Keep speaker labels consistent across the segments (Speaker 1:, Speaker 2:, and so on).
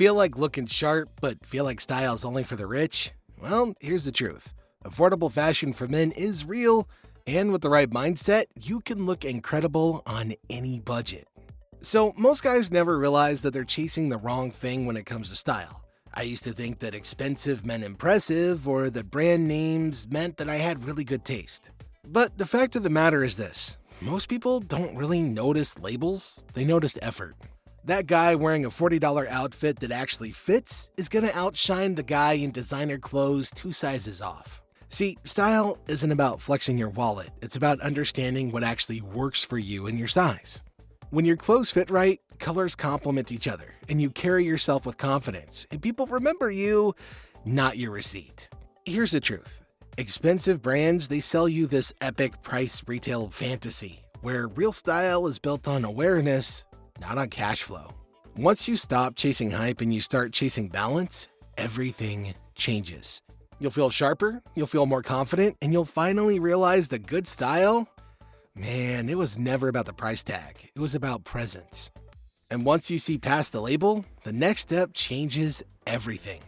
Speaker 1: Feel like looking sharp, but feel like style's only for the rich? Well, here's the truth. Affordable fashion for men is real, and with the right mindset, you can look incredible on any budget. So, most guys never realize that they're chasing the wrong thing when it comes to style. I used to think that expensive meant impressive, or that brand names meant that I had really good taste. But the fact of the matter is this: most people don't really notice labels, they notice effort. That guy wearing a $40 outfit that actually fits is gonna outshine the guy in designer clothes 2 sizes off. See, style isn't about flexing your wallet, it's about understanding what actually works for you and your size. When your clothes fit right, colors complement each other, and you carry yourself with confidence, and people remember you, not your receipt. Here's the truth. Expensive brands, they sell you this epic price retail fantasy, where real style is built on awareness, not on cash flow. Once you stop chasing hype and you start chasing balance, everything changes. You'll feel sharper, you'll feel more confident, and you'll finally realize that good style, man, it was never about the price tag. It was about presence. And once you see past the label, the next step changes everything.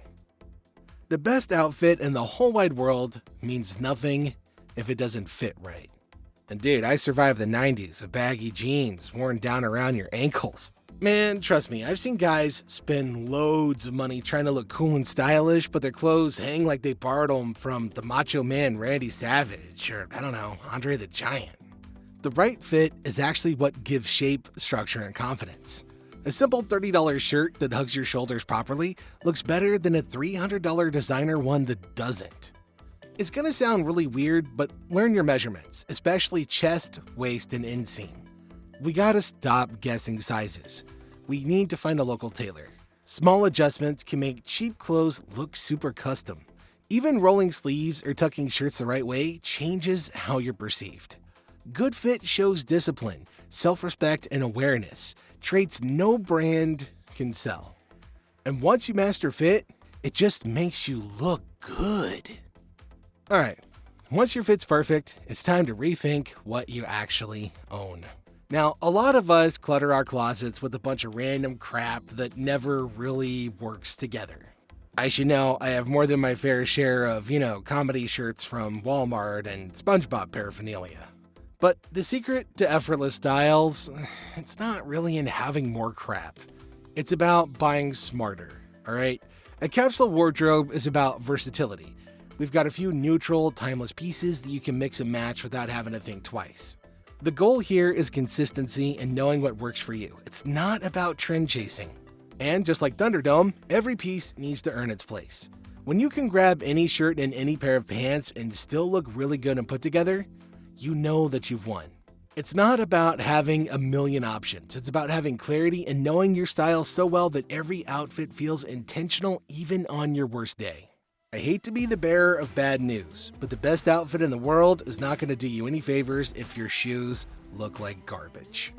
Speaker 1: The best outfit in the whole wide world means nothing if it doesn't fit right. And dude, I survived the 90s with baggy jeans worn down around your ankles. Man, trust me, I've seen guys spend loads of money trying to look cool and stylish, but their clothes hang like they borrowed them from the Macho Man Randy Savage, or I don't know, Andre the Giant. The right fit is actually what gives shape, structure, and confidence. A simple $30 shirt that hugs your shoulders properly looks better than a $300 designer one that doesn't. It's gonna sound really weird, but learn your measurements, especially chest, waist, and inseam. We gotta stop guessing sizes. We need to find a local tailor. Small adjustments can make cheap clothes look super custom. Even rolling sleeves or tucking shirts the right way changes how you're perceived. Good fit shows discipline, self-respect, and awareness, traits no brand can sell. And once you master fit, it just makes you look good. Alright, once your fit's perfect, it's time to rethink what you actually own. Now, a lot of us clutter our closets with a bunch of random crap that never really works together. I should know I have more than my fair share of, comedy shirts from Walmart and SpongeBob paraphernalia. But the secret to effortless styles, it's not really in having more crap. It's about buying smarter, alright? A capsule wardrobe is about versatility. We've got a few neutral, timeless pieces that you can mix and match without having to think twice. The goal here is consistency and knowing what works for you. It's not about trend chasing. And just like Thunderdome, every piece needs to earn its place. When you can grab any shirt and any pair of pants and still look really good and put together, you know that you've won. It's not about having a million options. It's about having clarity and knowing your style so well that every outfit feels intentional even on your worst day. I hate to be the bearer of bad news, but the best outfit in the world is not going to do you any favors if your shoes look like garbage.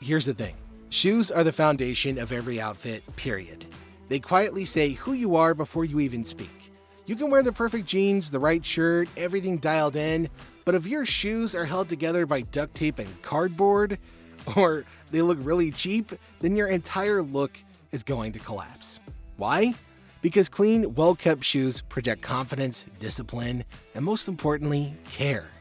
Speaker 1: Here's the thing. Shoes are the foundation of every outfit, period. They quietly say who you are before you even speak. You can wear the perfect jeans, the right shirt, everything dialed in, but if your shoes are held together by duct tape and cardboard, or they look really cheap, then your entire look is going to collapse. Why? Because clean, well-kept shoes project confidence, discipline, and most importantly, care.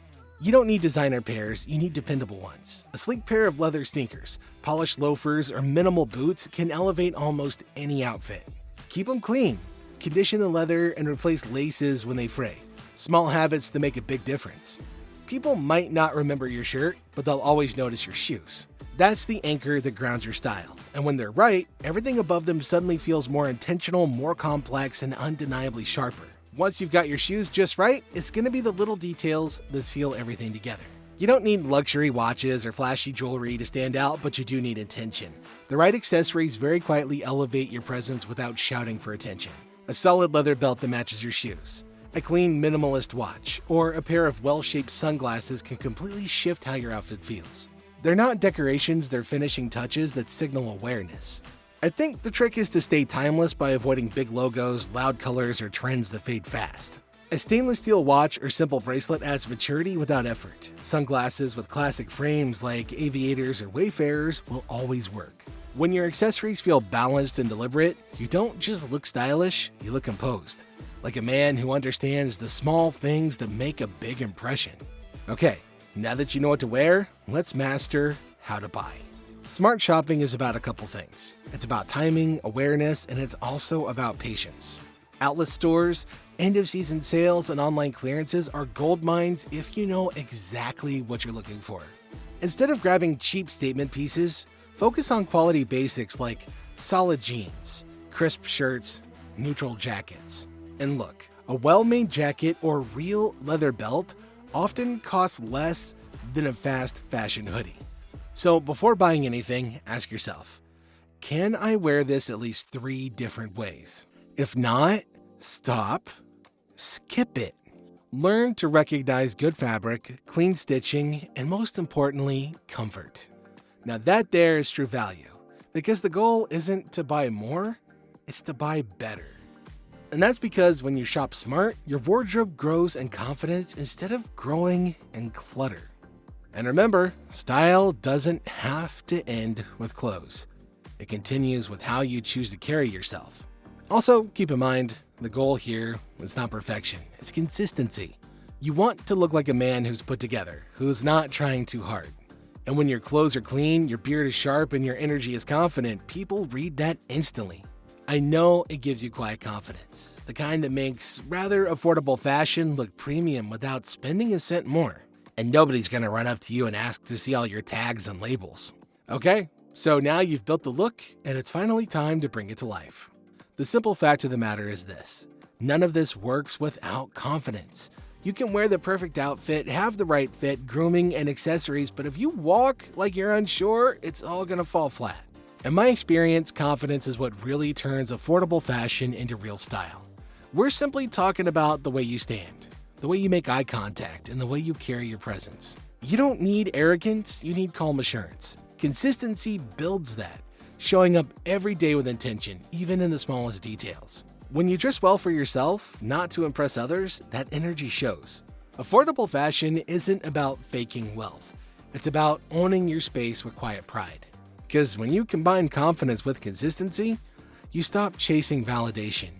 Speaker 1: You don't need designer pairs, you need dependable ones. A sleek pair of leather sneakers, polished loafers, or minimal boots can elevate almost any outfit. Keep them clean. Condition the leather and replace laces when they fray. Small habits that make a big difference. People might not remember your shirt, but they'll always notice your shoes. That's the anchor that grounds your style. And when they're right, everything above them suddenly feels more intentional, more complex, and undeniably sharper. Once you've got your shoes just right, it's gonna be the little details that seal everything together. You don't need luxury watches or flashy jewelry to stand out, but you do need intention. The right accessories very quietly elevate your presence without shouting for attention. A solid leather belt that matches your shoes, a clean minimalist watch, or a pair of well-shaped sunglasses can completely shift how your outfit feels. They're not decorations, they're finishing touches that signal awareness. I think the trick is to stay timeless by avoiding big logos, loud colors, or trends that fade fast. A stainless steel watch or simple bracelet adds maturity without effort. Sunglasses with classic frames like aviators or wayfarers will always work. When your accessories feel balanced and deliberate, you don't just look stylish, you look composed, like a man who understands the small things that make a big impression. Okay, now that you know what to wear, let's master how to buy. Smart shopping is about a couple things. It's about timing, awareness, and it's also about patience. Outlet stores, end-of-season sales, and online clearances are gold mines if you know exactly what you're looking for. Instead of grabbing cheap statement pieces, focus on quality basics like solid jeans, crisp shirts, neutral jackets. And look, a well-made jacket or real leather belt often costs less than a fast fashion hoodie. So before buying anything, ask yourself, can I wear this at least 3 different ways? If not, stop, skip it. Learn to recognize good fabric, clean stitching, and most importantly, comfort. Now that there is true value, because the goal isn't to buy more, it's to buy better. And that's because when you shop smart, your wardrobe grows in confidence instead of growing in clutter. And remember, style doesn't have to end with clothes. It continues with how you choose to carry yourself. Also, keep in mind, the goal here is not perfection, it's consistency. You want to look like a man who's put together, who's not trying too hard. And when your clothes are clean, your beard is sharp, and your energy is confident, people read that instantly. I know it gives you quiet confidence, the kind that makes rather affordable fashion look premium without spending a cent more. And nobody's gonna run up to you and ask to see all your tags and labels. Okay, so now you've built the look, and it's finally time to bring it to life. The simple fact of the matter is this: none of this works without confidence. You can wear the perfect outfit, have the right fit, grooming, and accessories, but if you walk like you're unsure, it's all gonna fall flat. In my experience, confidence is what really turns affordable fashion into real style. We're simply talking about the way you stand, the way you make eye contact, and the way you carry your presence. You don't need arrogance, you need calm assurance. Consistency builds that, showing up every day with intention, even in the smallest details. When you dress well for yourself, not to impress others, that energy shows. Affordable fashion isn't about faking wealth. It's about owning your space with quiet pride. Because when you combine confidence with consistency, you stop chasing validation,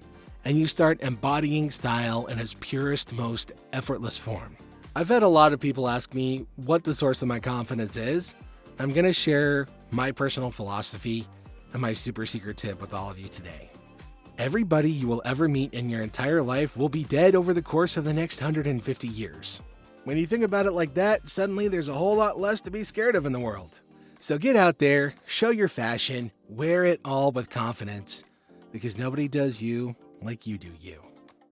Speaker 1: and you start embodying style in its purest, most effortless form. I've had a lot of people ask me what the source of my confidence is. I'm going to share my personal philosophy and my super secret tip with all of you today. Everybody you will ever meet in your entire life will be dead over the course of the next 150 years. When you think about it like that, suddenly there's a whole lot less to be scared of in the world. So get out there, show your fashion, wear it all with confidence, because nobody does you like you do you.